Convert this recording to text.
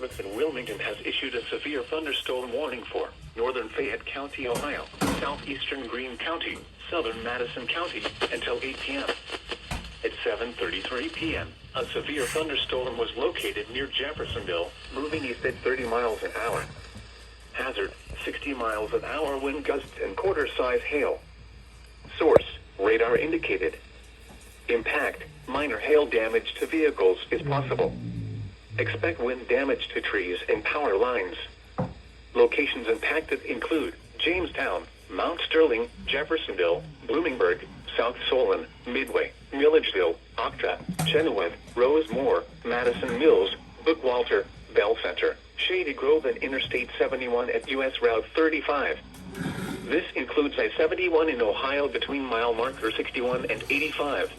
Service in Wilmington has issued a severe thunderstorm warning for northern Fayette County, Ohio, southeastern Greene County, southern Madison County, until 8 p.m. At 7:33 p.m., a severe thunderstorm was located near Jeffersonville, moving east at 30 miles an hour. Hazard, 60 miles an hour wind gusts and quarter-size hail. Source, radar indicated. Impact, minor hail damage to vehicles is possible. Expect wind damage to trees and power lines. Locations impacted include Jamestown, Mount Sterling, Jeffersonville, Bloomingburg, South Solon, Midway, Milledgeville, Octa, Chenoweth, Rosemore, Madison Mills, Bookwalter, Bell Center, Shady Grove, and Interstate 71 at U.S. Route 35. This includes I-71 in Ohio between mile marker 61 and 85.